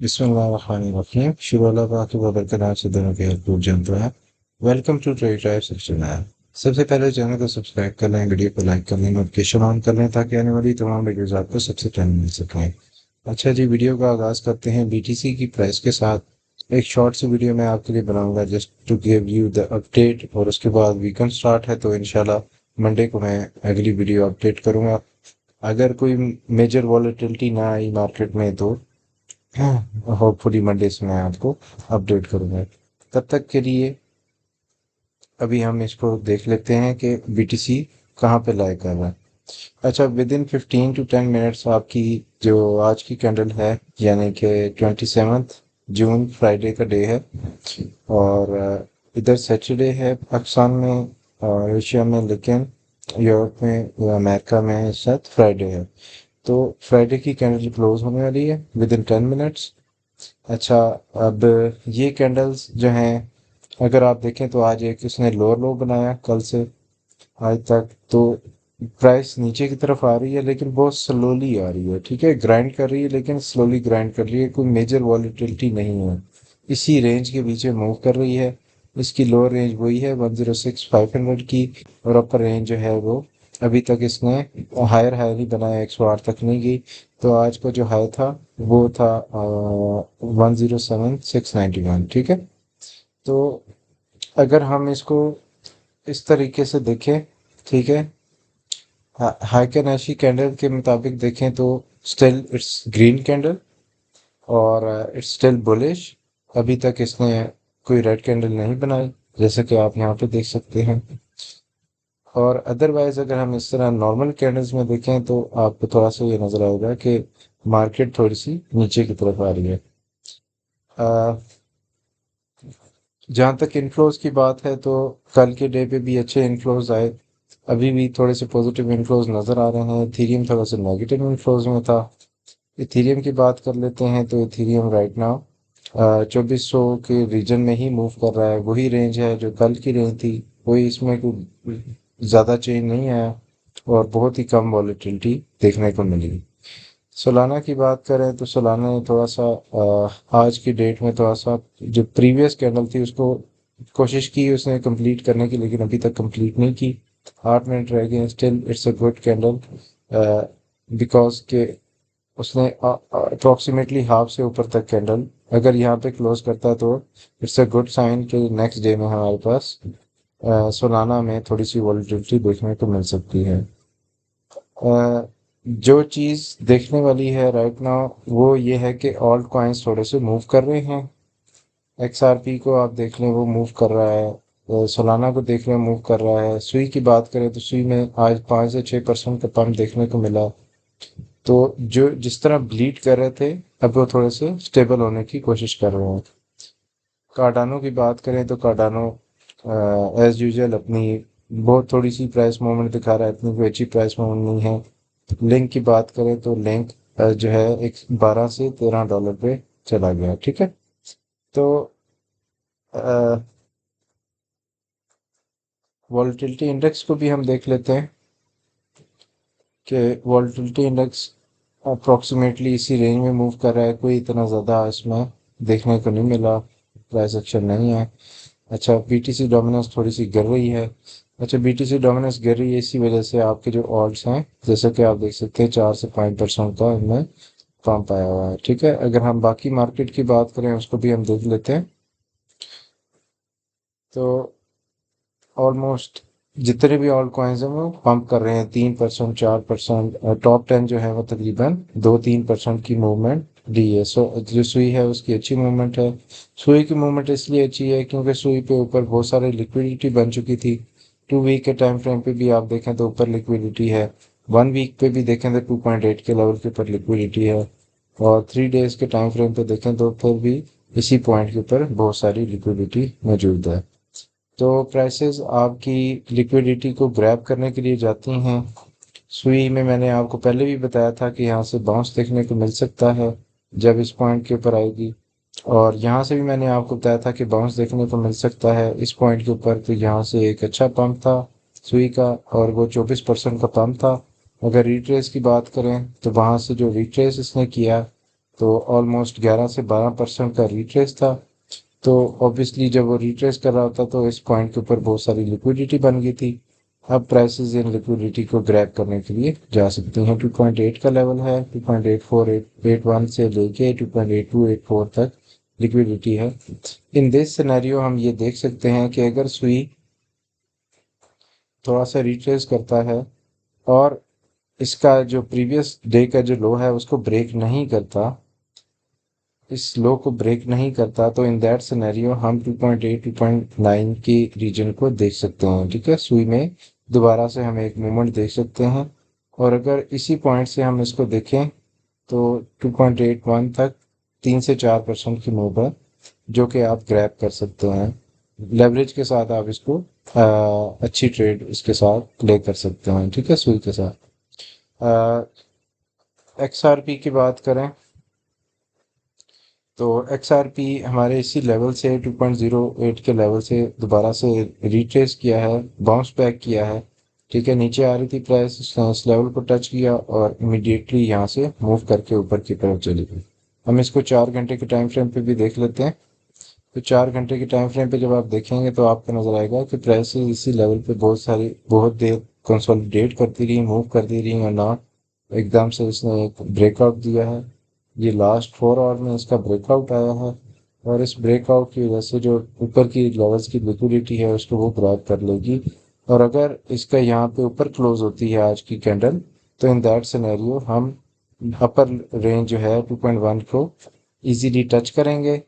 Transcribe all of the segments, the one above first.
बिस्मिल्लाहिर्रहमानिर्रहीम। शुरू अल्लाह पाक की बरकत नाम से दोनों के खूब जमता है। Welcome to trade drive section है। सबसे पहले चैनल को सब्सक्राइब कर लें, वीडियो को लाइक कर लें, नोटिफिकेशन ऑन कर लें ताकि आने वाली तमाम वीडियोस आपको सबसे पहले मिल सकें। अच्छा जी, वीडियो का आगाज़ करते हैं बीटीसी की प्राइस के साथ। एक शॉर्ट सी वीडियो मैं आपके लिए बनाऊंगा just to give you the update, और उसके बाद वीकेंड स्टार्ट है तो इंशाल्लाह मंडे को मैं अगली वीडियो अपडेट करूंगा। अगर कोई मेजर वॉलेटिलिटी ना आई मार्केट में तो होपफुली मंडे से मैं आपको अपडेट करूंगा। तब तक के लिए अभी हम इसको देख लेते हैं कि बीटीसी कहाँ पे लाई कर रहा है। अच्छा, विद इन 15 to 10 मिनट्स आपकी जो आज की कैंडल है, यानी कि 27 जून फ्राइडे का डे है, और इधर सैटरडे है पाकिस्तान में और एशिया में, लेकिन यूरोप में या अमेरिका में शायद फ्राइडे है। तो फ्राइडे की कैंडल क्लोज होने वाली है विद इन 10 मिनट्स। अच्छा, अब ये कैंडल्स जो हैं, अगर आप देखें तो आज एक इसने लोअर लो बनाया कल से आज तक, तो प्राइस नीचे की तरफ आ रही है लेकिन बहुत स्लोली आ रही है। ठीक है, ग्राइंड कर रही है लेकिन स्लोली ग्राइंड कर रही है, कोई मेजर वॉलीटिलिटी नहीं है। इसी रेंज के पीछे मूव कर रही है। इसकी लोअर रेंज वही है 106,500 की, और अपर रेंज जो है वो अभी तक इसने हायर हाई नहीं बनाया, 108 तक नहीं गई। तो आज का जो हाई था वो था 107,691। ठीक है, तो अगर हम इसको इस तरीके से देखें, ठीक है, हाइकेनेशी कैंडल के मुताबिक देखें तो स्टिल इट्स ग्रीन कैंडल, और इट्स स्टिल बुलिश। अभी तक इसने कोई रेड कैंडल नहीं बनाई, जैसे कि आप यहाँ पे देख सकते हैं। और अदरवाइज अगर हम इस तरह नॉर्मल कैंडल्स में देखें तो आपको थोड़ा सा ये नजर आएगा कि मार्केट थोड़ी सी नीचे की तरफ आ रही है। जहाँ तक इन्फ्लोज की बात है तो कल के डे पे भी अच्छे इन्फ्लोज आए। अभी भी थोड़े से पॉजिटिव इन्फ्लोज नजर आ रहे हैं। इथीरियम थोड़ा सा नेगेटिव इन्फ्लोज में था। इथीरियम की बात कर लेते हैं तो इथीरियम राइट नाउ 2400 के रीजन में ही मूव कर रहा है। वही रेंज है जो कल की रेंज थी, कोई इसमें कोई ज़्यादा चेंज नहीं आया, और बहुत ही कम वॉलेटिलिटी देखने को मिली। सोलाना की बात करें तो सोलाना ने थोड़ा सा आज की डेट में थोड़ा सा जो प्रीवियस कैंडल थी उसको कोशिश की उसने कंप्लीट करने की, लेकिन अभी तक कंप्लीट नहीं की। 8 मिनट रह गए, still it's a good candle, because के उसने अप्रोक्सीमेटली हाफ से ऊपर तक कैंडल अगर यहाँ पे क्लोज करता है तो इट्स अ गुड साइन कि नेक्स्ट डे में हमारे पास सोलाना में थोड़ी सी वॉलेटिलिटी देखने को मिल सकती है। जो चीज़ देखने वाली है राइट नाउ वो ये है कि ऑल्ट कॉइन्स थोड़े से मूव कर रहे हैं। एक्सआरपी को आप देख लें वो मूव कर रहा है, सोलाना को देख लें मूव कर रहा है। सुई की बात करें तो सुई में आज 5 से 6% का पंप देखने को मिला। तो जो जिस तरह ब्लीड कर रहे थे अब वो थोड़े से स्टेबल होने की कोशिश कर रहे हैं। कार्डानो की बात करें तो कार्डानो एज यूजुअल अपनी बहुत थोड़ी सी प्राइस मूवमेंट दिखा रहा है, इतनी कोई अच्छी प्राइस मूवमेंट नहीं है। लिंक की बात करें तो लिंक जो है एक $12 से $13 पे चला गया। ठीक है, तो वॉलेटिलिटी इंडेक्स को भी हम देख लेते हैं कि वॉलेटिलिटी इंडेक्स अप्रोक्सीमेटली इसी रेंज में मूव कर रहा है। कोई इतना ज़्यादा इसमें देखने को नहीं मिला, प्राइस एक्शन नहीं है। अच्छा, बीटीसी डोमिनेंस थोड़ी सी गिर रही है। अच्छा, बीटीसी डोमिनेंस गिर रही है इसी वजह से आपके जो ऑल्ट्स हैं जैसे कि आप देख सकते हैं 4 से 5% का इनमें पंप आया हुआ है। ठीक है, अगर हम बाकी मार्केट की बात करें उसको भी हम देख लेते हैं तो ऑलमोस्ट जितने भी ऑल कॉइन्स हैं वो पंप कर रहे हैं 3%, 4%। टॉप 10 जो है वो तकरीबन 2-3% की मूवमेंट दी है। सो जो सुई है उसकी अच्छी मूवमेंट है। सुई की मूवमेंट इसलिए अच्छी है क्योंकि सुई पे ऊपर बहुत सारी लिक्विडिटी बन चुकी थी। 2 वीक के टाइम फ्रेम पे भी आप देखें तो ऊपर लिक्विडिटी है। 1 वीक पे भी देखें तो 2.8 के लेवल के ऊपर लिक्विडिटी है, और 3 डेज के टाइम फ्रेम पे देखें तो फिर भी इसी पॉइंट के ऊपर बहुत सारी लिक्विडिटी मौजूद है। तो प्राइसेस आपकी लिक्विडिटी को ग्रैब करने के लिए जाती हैं। सुई में मैंने आपको पहले भी बताया था कि यहाँ से बाउंस देखने को मिल सकता है जब इस पॉइंट के ऊपर आएगी, और यहाँ से भी मैंने आपको बताया था कि बाउंस देखने को मिल सकता है इस पॉइंट के ऊपर। तो यहाँ से एक अच्छा पंप था सुई का, और वो 24% का पंप था। अगर रिट्रेस की बात करें तो वहाँ से जो रिट्रेस इसने किया तो ऑलमोस्ट 11 से 12% का रिट्रेस था। तो ऑब्वियसली जब वो रिट्रेस कर रहा था तो इस पॉइंट के ऊपर बहुत सारी लिक्विडिटी बन गई थी। अब प्राइसेस इन लिक्विडिटी को ग्रैब करने के लिए जा सकती हैं। 2.8 का लेवल है, 2.8481 से लेके 2.8284 तक लिक्विडिटी है। इन दिस सिनेरियो हम ये देख सकते हैं कि अगर सुई थोड़ा सा रिट्रेस करता है और इसका जो प्रीवियस डे का जो लो है उसको ब्रेक नहीं करता, इस लो को ब्रेक नहीं करता, तो इन दैट सिनेरियो हम 2.8 2.9 की रीजन को देख सकते हैं। ठीक है, सुई में दोबारा से हम एक मूवमेंट देख सकते हैं। और अगर इसी पॉइंट से हम इसको देखें तो 2.81 तक 3 से 4% की मूव है जो कि आप ग्रैब कर सकते हैं। लेवरेज के साथ आप इसको अच्छी ट्रेड इसके साथ प्ले कर सकते हैं। ठीक है, सुई के साथ XRP की बात करें तो XRP हमारे इसी लेवल से 2.08 के लेवल से दोबारा से रिट्रेस किया है, बाउंस बैक किया है। ठीक है, नीचे आ रही थी प्राइस, इस लेवल को टच किया और इमीडिएटली यहाँ से मूव करके ऊपर की तरफ चली गई। हम इसको 4 घंटे के टाइम फ्रेम पे भी देख लेते हैं। तो 4 घंटे के टाइम फ्रेम पे जब आप देखेंगे तो आपको नजर आएगा कि प्राइसेस इसी लेवल पे बहुत देर कंसोलिडेट करती रही, मूव करती रही और नॉट एकदम से इसने एक ब्रेकआउट दिया है। ये लास्ट 4 आवर में इसका ब्रेकआउट आया है और इस ब्रेकआउट की वजह से जो ऊपर की लेवल्स की लिक्विडिटी है उसको वो ग्रैब कर लेगी। और अगर इसका यहाँ पे ऊपर क्लोज होती है आज की कैंडल, तो इन दैट सिनेरियो हम अपर रेंज जो है 2.1 को इजीली टच करेंगे।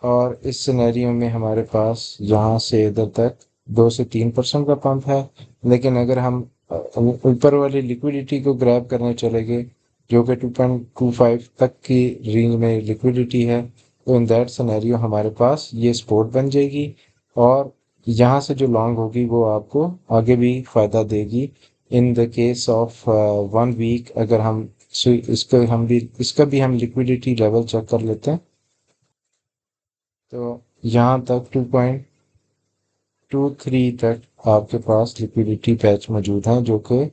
और इस सिनेरियो में हमारे पास यहाँ से इधर तक 2 से 3% का पंप है। लेकिन अगर हम ऊपर वाली लिक्विडिटी को ग्रैब करने चले गए जो कि 2.25 तक की रेंज में लिक्विडिटी है, तो इन दैट सिनेरियो हमारे पास ये सपोर्ट बन जाएगी और यहाँ से जो लॉन्ग होगी वो आपको आगे भी फायदा देगी। In the case of 1 week अगर हम इसका भी हम लिक्विडिटी लेवल चेक कर लेते हैं तो यहाँ तक 2.23 तक आपके पास लिक्विडिटी पैच मौजूद हैं जो कि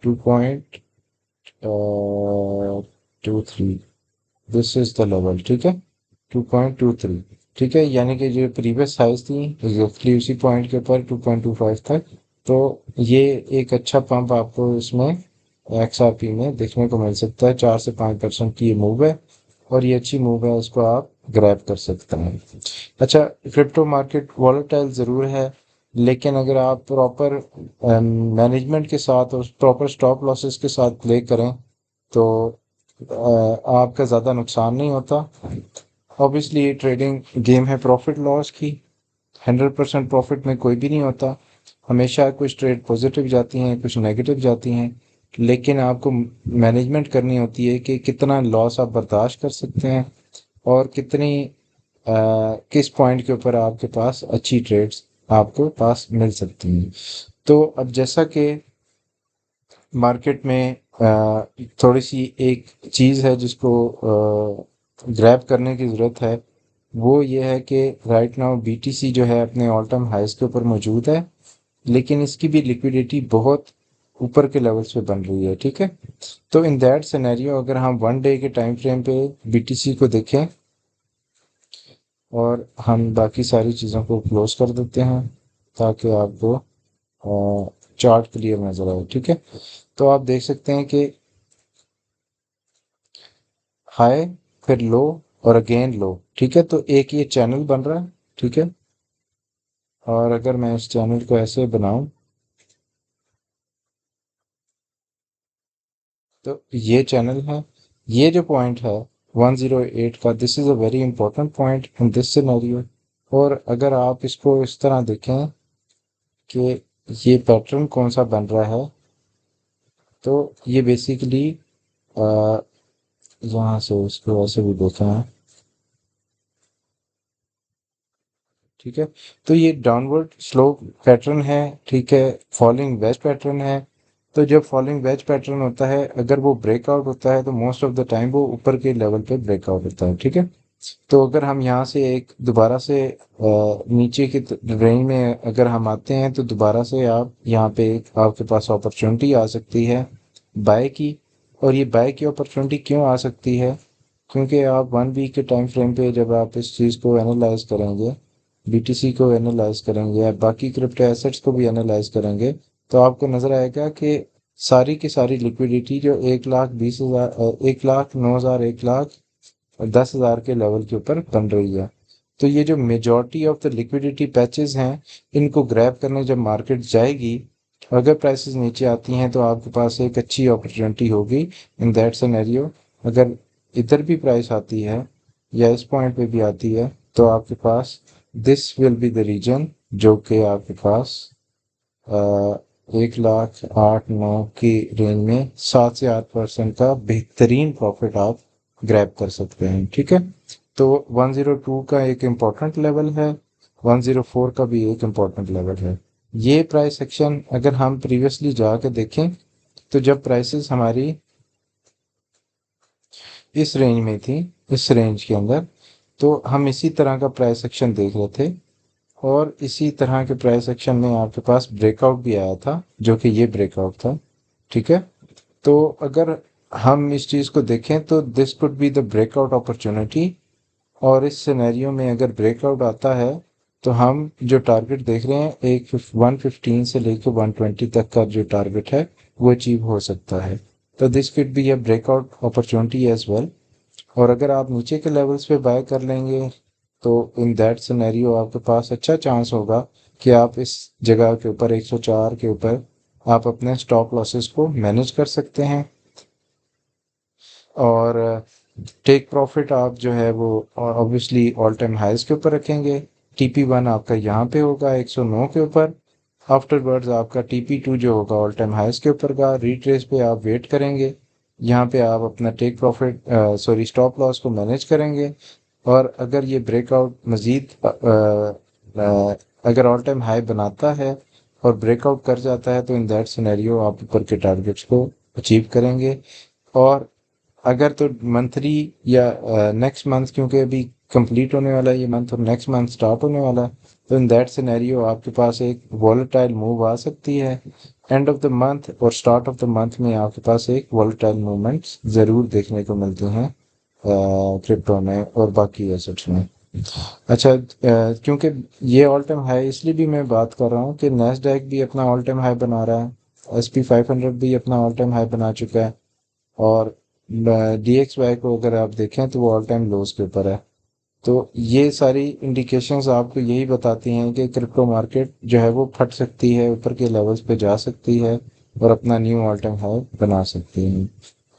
2.23, दिस इज द लेवल। ठीक है, 2.23। ठीक है, यानी कि जो प्रीवियस हाइज थी एग्जैक्टली उसी पॉइंट के ऊपर 2.25 तक। तो ये एक अच्छा पंप आपको इसमें XRP में देखने को मिल सकता है। 4 से 5% की ये मूव है और ये अच्छी मूव है, इसको आप ग्रैब कर सकते हैं। अच्छा, क्रिप्टो मार्केट वॉलेटाइल ज़रूर है, लेकिन अगर आप प्रॉपर मैनेजमेंट के साथ और प्रॉपर स्टॉप लॉसेस के साथ प्ले करें तो आपका ज़्यादा नुकसान नहीं होता। ऑब्वियसली ये ट्रेडिंग गेम है प्रॉफिट लॉस की, 100% प्रॉफिट में कोई भी नहीं होता। हमेशा कुछ ट्रेड पॉजिटिव जाती हैं, कुछ नेगेटिव जाती हैं, लेकिन आपको मैनेजमेंट करनी होती है कि कितना लॉस आप बर्दाश्त कर सकते हैं और किस पॉइंट के ऊपर आपके पास अच्छी ट्रेड्स आपको पास मिल सकती हैं। तो अब जैसा कि मार्केट में थोड़ी सी एक चीज़ है जिसको ग्रैब करने की ज़रूरत है, वो ये है कि राइट नाउ BTC जो है अपने ऑल टाइम हाइस के ऊपर मौजूद है, लेकिन इसकी भी लिक्विडिटी बहुत ऊपर के लेवल्स पे बन रही है। ठीक है, तो इन दैट सिनेरियो अगर हम 1 डे के टाइम फ्रेम पे BTC को देखें और हम बाकी सारी चीज़ों को क्लोज कर देते हैं ताकि आपको चार्ट क्लियर नज़र आए। ठीक है, तो आप देख सकते हैं कि हाई, फिर लो और अगेन लो। ठीक है, तो एक ये चैनल बन रहा है। ठीक है, और अगर मैं इस चैनल को ऐसे बनाऊं तो ये चैनल है। ये जो पॉइंट है 108 का, this is a very important point in this scenario. और अगर आप इसको इस तरह देखें कि ये पैटर्न कौन सा बन रहा है, तो ये बेसिकली यहाँ से इसको ऐसे भी देखा है। ठीक है, तो ये डाउनवर्ड स्लोप पैटर्न है। ठीक है, फॉलिंग वेज पैटर्न है। तो जब फॉलिंग वेज पैटर्न होता है अगर वो ब्रेकआउट होता है तो मोस्ट ऑफ द टाइम वो ऊपर के लेवल पे ब्रेकआउट होता है। ठीक है, तो अगर हम यहाँ से एक दोबारा से नीचे की रेंज में अगर हम आते हैं तो दोबारा से आप यहाँ पे आपके पास अपॉर्चुनिटी आ सकती है बाय की। और ये बाय की अपॉर्चुनिटी क्यों आ सकती है, क्योंकि आप 1 वीक के टाइम फ्रेम पे जब आप इस चीज़ को एनालाइज करेंगे, बीटीसी को एनालाइज करेंगे या बाकी क्रिप्टो एसेट्स को भी एनालाइज करेंगे, तो आपको नज़र आएगा कि सारी की सारी लिक्विडिटी जो 1,20,000, 1,09,000, 1,10,000 के लेवल के ऊपर बन रही है। तो ये जो majority of the liquidity patches हैं, इनको ग्रैब करने जब मार्केट जाएगी, अगर प्राइसेस नीचे आती हैं तो आपके पास एक अच्छी अपॉर्चुनिटी होगी इन दैट सिनेरियो। अगर इधर भी प्राइस आती है या इस पॉइंट पे भी आती है, तो आपके पास this will be the reason जो कि आपके पास 1,08,9 की रेंज में 7 से 8% का बेहतरीन प्रॉफिट आप ग्रैब कर सकते हैं। ठीक है, तो 102 का एक इम्पॉर्टेंट लेवल है, 104 का भी एक इम्पॉर्टेंट लेवल है। ये प्राइस एक्शन अगर हम प्रीवियसली जाके देखें, तो जब प्राइसेस हमारी इस रेंज में थी, इस रेंज के अंदर, तो हम इसी तरह का प्राइस एक्शन देख रहे थे और इसी तरह के प्राइस एक्शन में आपके पास ब्रेकआउट भी आया था, जो कि ये ब्रेकआउट था। ठीक है, तो अगर हम इस चीज़ को देखें तो this could be the breakout opportunity. और इस सिनेरियो में अगर ब्रेकआउट आता है, तो हम जो टारगेट देख रहे हैं, एक 115 से लेकर 120 तक का जो टारगेट है, वो अचीव हो सकता है। तो this could be a breakout opportunity as well. और अगर आप नीचे के लेवल्स पे बाय कर लेंगे, तो इन दैट सिनेरियो आपके पास अच्छा चांस होगा कि आप इस जगह के ऊपर 104 के ऊपर आप अपने स्टॉप लॉसेस को मैनेज कर सकते हैं। और टेक प्रॉफिट आप जो है वो ऑब्वियसली ऑल टाइम हाइज के ऊपर रखेंगे। TP1 आपका यहाँ पे होगा 109 के ऊपर। आफ्टरवर्ड्स आपका TP2 जो होगा ऑल टाइम हाइज के ऊपर का, रिट्रेस पे आप वेट करेंगे। यहाँ पे आप अपना take profit sorry stop loss को मैनेज करेंगे। और अगर ये ब्रेकआउट मज़ीद अगर ऑल टाइम हाई बनाता है और ब्रेकआउट कर जाता है, तो इन दैट सिनेरियो आप ऊपर के टारगेट्स को अचीव करेंगे। और अगर तो मंथली या नेक्स्ट मंथ, क्योंकि अभी कंप्लीट होने वाला है ये मंथ और नेक्स्ट मंथ स्टार्ट होने वाला है, तो इन दैट सिनेरियो आपके पास एक वॉलेटाइल मूव आ सकती है। एंड ऑफ द मंथ और स्टार्ट ऑफ द मंथ में आपके पास एक वॉलेटाइल मूवमेंट्स ज़रूर देखने को मिलते हैं क्रिप्टो में और बाकी एसेट्स में। अच्छा, क्योंकि ये ऑल टाइम हाई इसलिए भी मैं बात कर रहा हूँ कि नैस्डैक भी अपना ऑल टाइम हाई बना रहा है, SP 500 भी अपना ऑल टाइम हाई बना चुका है, और DXY को अगर आप देखें तो वो ऑल टाइम लोज के ऊपर है। तो ये सारी इंडिकेशंस आपको यही बताती हैं कि क्रिप्टो मार्केट जो है वो फट सकती है, ऊपर के लेवल्स पे जा सकती है और अपना न्यू ऑल टाइम हाई बना सकती है।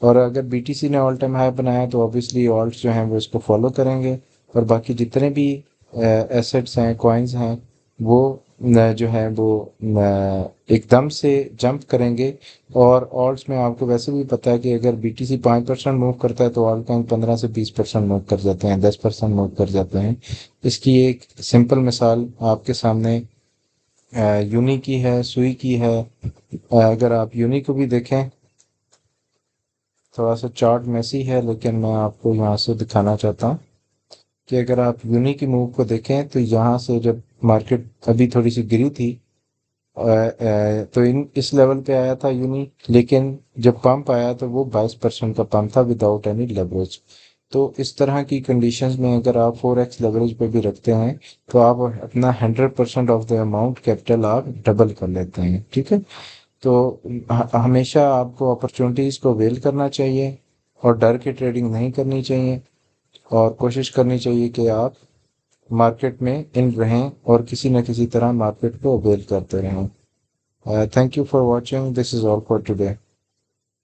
और अगर BTC ने ऑल टाइम हाई बनाया, तो ऑब्वियसली ऑल्ट्स जो हैं वो इसको फॉलो करेंगे। और बाकी जितने भी एसेट्स हैं, कॉइन्स हैं, वो जो है वो एकदम से जंप करेंगे। और ऑल्ट्स में आपको वैसे भी पता है कि अगर BTC 5% मूव करता है, तो ऑल्ट कॉइन 15 से 20% मूव कर जाते हैं, 10% मूव कर जाते हैं। इसकी एक सिंपल मिसाल आपके सामने यूनी की है, सुई की है। अगर आप यूनी को भी देखें, थोड़ा सा चार्ट मैसी है, लेकिन मैं आपको यहाँ से दिखाना चाहता हूँ कि अगर आप यूनी की मूव को देखें, तो यहाँ से जब मार्केट अभी थोड़ी सी गिरी थी, तो इन इस लेवल पे आया था यूनी, लेकिन जब पंप आया तो वो 22% का पंप था विदाउट एनी लेवरेज। तो इस तरह की कंडीशंस में अगर आप 4x लेवरेज पे भी रखते हैं, तो आप अपना 100% ऑफ द अमाउंट कैपिटल आप डबल कर लेते हैं। ठीक है, तो हमेशा आपको अपॉर्चुनिटीज़ को अवेल करना चाहिए और डर के ट्रेडिंग नहीं करनी चाहिए। और कोशिश करनी चाहिए कि आप मार्केट में इन रहें और किसी न किसी तरह मार्केट को अवेल करते रहें। Thank you for watching. This is all for today.